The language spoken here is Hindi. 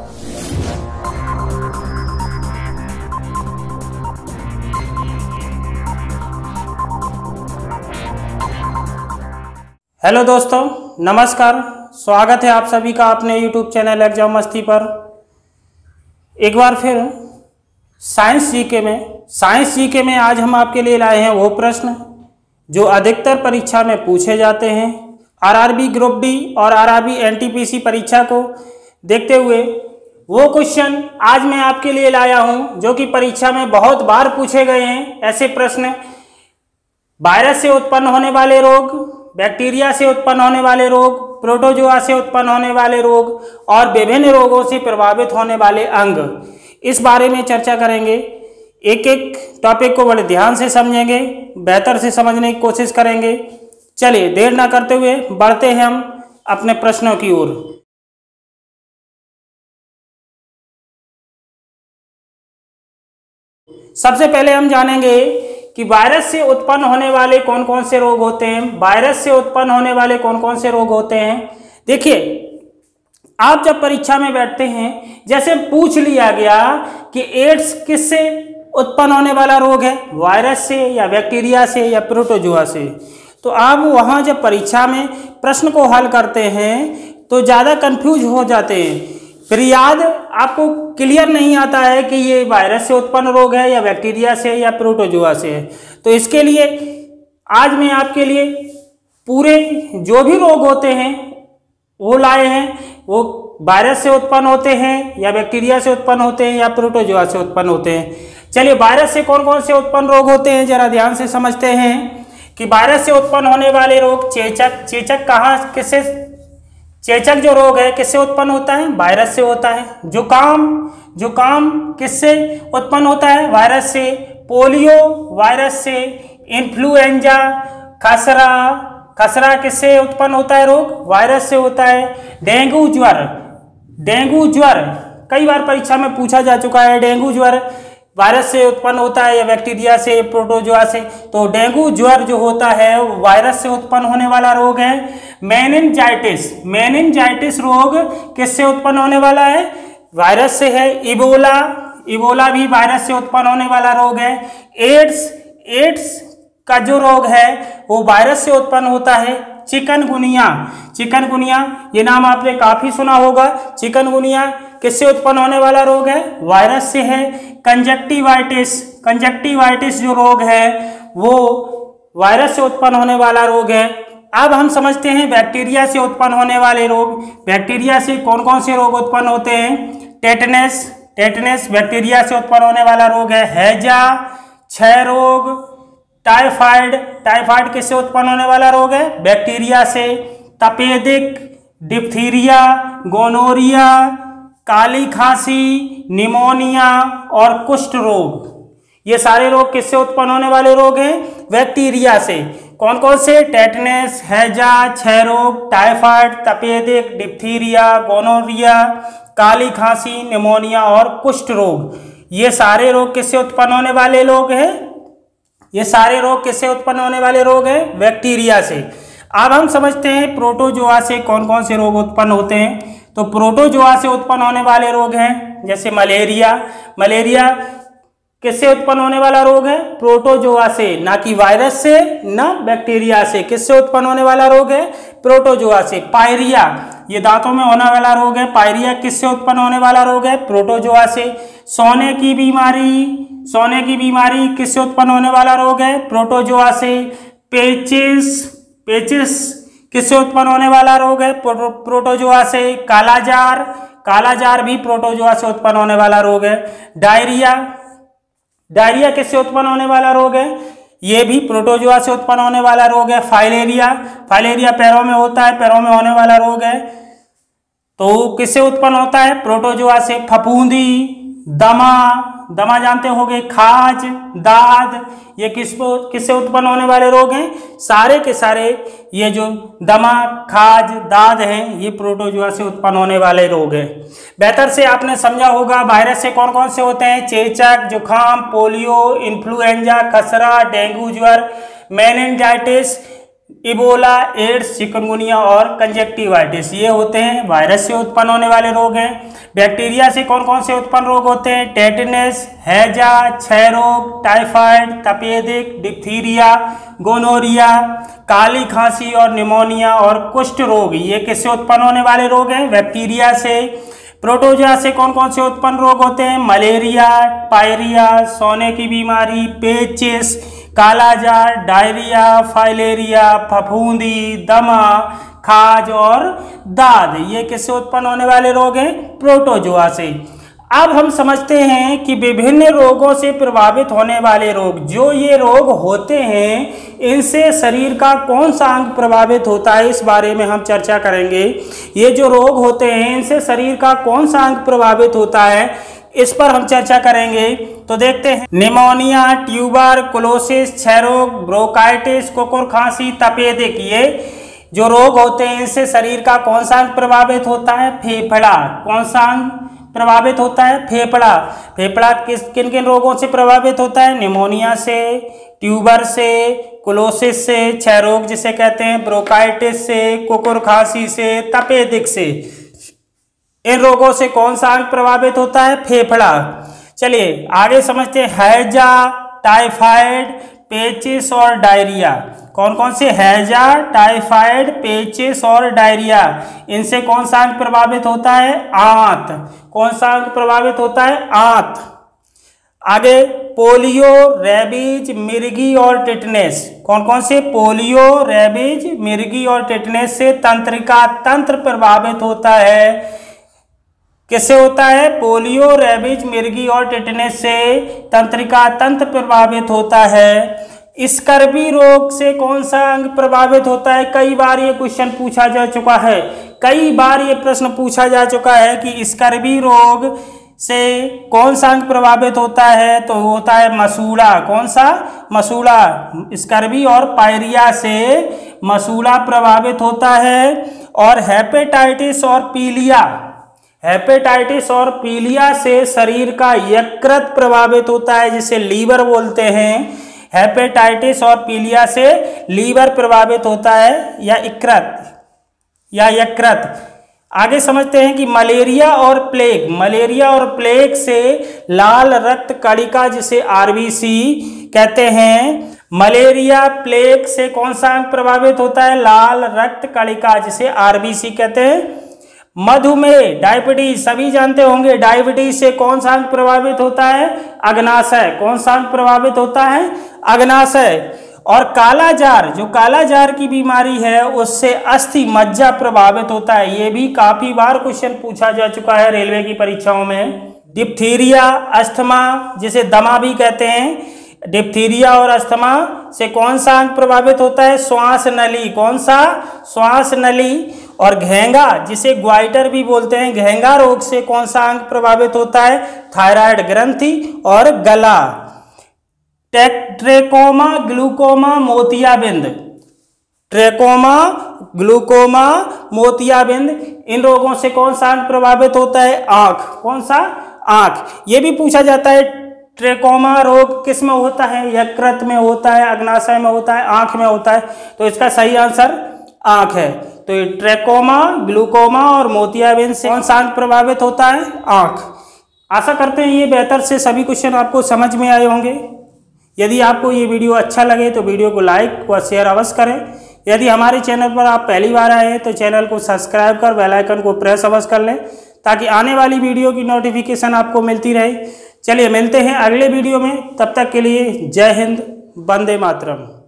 हेलो दोस्तों, नमस्कार। स्वागत है आप सभी का अपने यूट्यूब चैनल एग्जाम मस्ती पर। एक बार फिर साइंस जीके में आज हम आपके लिए लाए हैं वो प्रश्न जो अधिकतर परीक्षा में पूछे जाते हैं। आरआरबी ग्रुप डी और आरआरबी एनटीपीसी परीक्षा को देखते हुए वो क्वेश्चन आज मैं आपके लिए लाया हूं जो कि परीक्षा में बहुत बार पूछे गए हैं। ऐसे प्रश्न वायरस से उत्पन्न होने वाले रोग, बैक्टीरिया से उत्पन्न होने वाले रोग, प्रोटोजोआ से उत्पन्न होने वाले रोग और विभिन्न रोगों से प्रभावित होने वाले अंग, इस बारे में चर्चा करेंगे। एक एक टॉपिक को बड़े ध्यान से समझेंगे, बेहतर से समझने की कोशिश करेंगे। चलिए देर ना करते हुए बढ़ते हैं हम अपने प्रश्नों की ओर। सबसे पहले हम जानेंगे कि वायरस से उत्पन्न होने वाले कौन कौन से रोग होते हैं। वायरस से उत्पन्न होने वाले कौन कौन से रोग होते हैं। देखिए, आप जब परीक्षा में बैठते हैं, जैसे पूछ लिया गया कि एड्स किससे उत्पन्न होने वाला रोग है, वायरस से या बैक्टीरिया से या प्रोटोजोआ से, तो आप वहां जब परीक्षा में प्रश्न को हल करते हैं तो ज़्यादा कंफ्यूज हो जाते हैं। फिर याद आपको क्लियर नहीं आता है कि ये वायरस से उत्पन्न रोग है या बैक्टीरिया से या प्रोटोजोआ से है। तो इसके लिए आज मैं आपके लिए पूरे जो भी रोग होते हैं वो लाए हैं। वो वायरस से उत्पन्न होते हैं या बैक्टीरिया से उत्पन्न होते हैं या प्रोटोजोआ से उत्पन्न होते हैं। चलिए, वायरस से कौन कौन से उत्पन्न रोग होते हैं जरा ध्यान से समझते हैं कि वायरस से उत्पन्न होने वाले रोग चेचक किससे, चेचक जो रोग है किससे उत्पन्न होता है, वायरस से होता है। जुकाम किससे उत्पन्न होता है, वायरस से। पोलियो वायरस से। इन्फ्लुएंजा, खसरा किससे उत्पन्न होता है रोग, वायरस से होता है। डेंगू ज्वर कई बार परीक्षा में पूछा जा चुका है। डेंगू ज्वर वायरस से उत्पन्न होता है या बैक्टीरिया से, प्रोटोजोआ से। तो डेंगू ज्वर जो होता है वो वायरस से उत्पन्न होने वाला रोग है। मेनिनजाइटिस रोग किससे उत्पन्न होने वाला है, वायरस से है। इबोला भी वायरस से उत्पन्न होने वाला रोग है। एड्स का जो रोग है वो वायरस से उत्पन्न होता है। चिकनगुनिया ये नाम आपने काफी सुना होगा। चिकनगुनिया किससे उत्पन्न होने वाला रोग है, वायरस से है। कंजक्टिवाइटिस जो रोग है वो वायरस से उत्पन्न होने वाला रोग है। अब हम समझते हैं बैक्टीरिया से उत्पन्न होने वाले रोग। बैक्टीरिया से कौन कौन से रोग उत्पन्न होते हैं। टेटनस बैक्टीरिया से उत्पन्न होने वाला रोग है। हैजा, क्षय रोग, टाइफाइड किससे उत्पन्न होने वाला रोग है, बैक्टीरिया से। तपेदिक, डिप्थीरिया, गोनोरिया, काली खांसी, निमोनिया और कुष्ठ रोग, ये सारे रोग किससे उत्पन्न होने वाले रोग हैं, बैक्टीरिया से। कौन कौन से, टेटनस, हैजा, क्षय रोग, टाइफाइड, तपेदिक, डिप्थीरिया, गोनोरिया, काली खांसी, निमोनिया और कुष्ठ रोग, ये सारे रोग किससे उत्पन्न होने वाले लोग हैं, ये सारे रोग किससे उत्पन्न होने वाले रोग हैं, बैक्टीरिया से। अब हम समझते हैं प्रोटोजोआ से कौन कौन से रोग उत्पन्न होते हैं। तो प्रोटोजोआ से उत्पन्न होने वाले रोग हैं जैसे मलेरिया किससे उत्पन्न होने वाला रोग है, प्रोटोजोआ से, ना कि वायरस से ना बैक्टीरिया से। किससे उत्पन्न होने वाला रोग है, प्रोटोजोआ से। पायरिया, ये दांतों में होने वाला रोग है। पायरिया किससे उत्पन्न होने वाला रोग है, प्रोटोजोआ से। सोने की बीमारी किससे उत्पन्न होने वाला रोग है, प्रोटोजोआ से। पेचिस किससे उत्पन्न होने वाला रोग है, प्रोटोजोआ से। कालाजार भी प्रोटोजोआ से उत्पन्न होने वाला रोग है। डायरिया किससे उत्पन्न होने वाला रोग है, ये भी प्रोटोजोआ से उत्पन्न होने वाला रोग है। फाइलेरिया पैरों में होता है, पैरों में होने वाला रोग है, तो किससे उत्पन्न होता है, प्रोटोजोआ से। फफूंदी, दमा जानते होंगे, खाज, दाद, ये किससे उत्पन्न होने वाले रोग हैं, सारे के सारे ये जो दमा, खाज, दाद हैं ये प्रोटोजोआ से उत्पन्न होने वाले रोग हैं। बेहतर से आपने समझा होगा वायरस से कौन कौन से होते हैं, चेचक, जुखाम, पोलियो, इन्फ्लुएंजा, खसरा, डेंगू ज्वर, मेनिनजाइटिस, इबोला, एड्स, चिकनगुनिया और कंजक्टिवाइटिस, ये होते हैं वायरस से उत्पन्न होने वाले रोग हैं। बैक्टीरिया से कौन कौन से उत्पन्न रोग होते हैं? टेटनस, हैजा, क्षय रोग, टाइफाइड, तपेदिक, डिप्थीरिया, गोनोरिया, काली खांसी और निमोनिया और कुष्ठ रोग, ये किससे उत्पन्न होने वाले रोग हैं? बैक्टीरिया से। प्रोटोजोआ से कौन कौन से उत्पन्न रोग होते हैं? मलेरिया, पायरिया, सोने की बीमारी, पेचिस, कालाजार, डायरिया, फाइलेरिया, फफूंदी, दमा, खाज और दाद, ये किससे उत्पन्न होने वाले रोग हैं? प्रोटोजोआ से। अब हम समझते हैं कि विभिन्न रोगों से प्रभावित होने वाले रोग, जो ये रोग होते हैं, इनसे शरीर का कौन सा अंग प्रभावित होता है, इस बारे में हम चर्चा करेंगे। ये जो रोग होते हैं, इनसे शरीर का कौन सा अंग प्रभावित होता है, इस पर हम चर्चा करेंगे। तो देखते हैं, निमोनिया, ट्यूबर क्लोसिस, क्षय रोग, ब्रोंकाइटिस, कुकुर खांसी, तपेदिक, ये जो रोग होते हैं, इनसे शरीर का कौन सा अंग प्रभावित होता है? फेफड़ा। कौन सा अंग प्रभावित होता है? फेफड़ा। फेफड़ा किन किन रोगों से प्रभावित होता है? निमोनिया से, ट्यूबर से, क्लोसिस से, क्षय रोग जिसे कहते हैं, ब्रोंकाइटिस से, कुकुर खांसी से, तपेदिक से। इन रोगों से कौन सा अंग प्रभावित होता है? फेफड़ा। चलिए आगे समझते हैं, हैजा, टाइफाइड, पेचिस और डायरिया। कौन कौन से? हैजा, टाइफाइड, पेचिस और डायरिया, इनसे कौन सा अंग प्रभावित होता है? आंत। कौन सा अंग प्रभावित होता है? आंत। आगे पोलियो, रेबीज, मिर्गी और टिटनेस। कौन कौन से? पोलियो, रेबीज, मिर्गी और टिटनेस से तंत्रिका तंत्र प्रभावित होता है। किससे होता है? पोलियो, रेबीज, मिर्गी और टिटनेस से तंत्रिका तंत्र प्रभावित होता है। स्कर्वी रोग से कौन सा अंग प्रभावित होता है? कई बार ये क्वेश्चन पूछा जा चुका है, कई बार ये प्रश्न पूछा जा चुका है कि स्कर्वी रोग से कौन सा अंग प्रभावित होता है? तो होता है मसूड़ा। कौन सा? मसूड़ा। स्कर्वी और पायरिया से मसूड़ा प्रभावित होता है। और हेपेटाइटिस और पीलिया, हेपेटाइटिस और पीलिया से शरीर का यकृत प्रभावित होता है, जिसे लीवर बोलते हैं। हेपेटाइटिस और पीलिया से लीवर प्रभावित होता है, या यकृत। आगे समझते हैं कि मलेरिया और प्लेग, मलेरिया और प्लेग से लाल रक्त कणिका जिसे आरबीसी कहते हैं, मलेरिया प्लेग से कौन सा अंग प्रभावित होता है? लाल रक्त कणिका जिसे आरबीसी कहते हैं। मधुमेह, डायबिटीज, सभी जानते होंगे, डायबिटीज से कौन सा अंग प्रभावित होता है? अग्नाशय। कौन सा अंग प्रभावित होता है? अग्नाशय। और कालाजार, जो कालाजार की बीमारी है, उससे अस्थि मज्जा प्रभावित होता है। ये भी काफी बार क्वेश्चन पूछा जा चुका है रेलवे की परीक्षाओं में। डिप्थीरिया, अस्थमा जिसे दमा भी कहते हैं, डिप्थीरिया और अस्थमा से कौन सा अंग प्रभावित होता है? श्वास नली। कौन सा? श्वास नली। और घेंगा जिसे ग्वाइटर भी बोलते हैं, घेंगा रोग से कौन सा अंग प्रभावित होता है? थायराइड ग्रंथि और गला। ट्रेकोमा, ग्लूकोमा, मोतियाबिंद, ट्रेकोमा, ग्लूकोमा, मोतियाबिंद, इन रोगों से कौन सा अंग प्रभावित होता है? आंख। कौन सा? आंख। ये भी पूछा जाता है, ट्रेकोमा रोग किस में होता है? यकृत में होता है, अग्नाशय में होता है, आंख में होता है। तो इसका सही आंसर आंख है। तो ये ट्रेकोमा, ग्लूकोमा और मोतियाबिंद से कौन सा अंग प्रभावित होता है? आंख। आशा करते हैं ये बेहतर से सभी क्वेश्चन आपको समझ में आए होंगे। यदि आपको ये वीडियो अच्छा लगे तो वीडियो को लाइक व शेयर अवश्य करें। यदि हमारे चैनल पर आप पहली बार आए हैं तो चैनल को सब्सक्राइब कर बेल आइकन को प्रेस अवश्य कर लें, ताकि आने वाली वीडियो की नोटिफिकेशन आपको मिलती रहे। चलिए मिलते हैं अगले वीडियो में, तब तक के लिए जय हिंद, वंदे मातरम।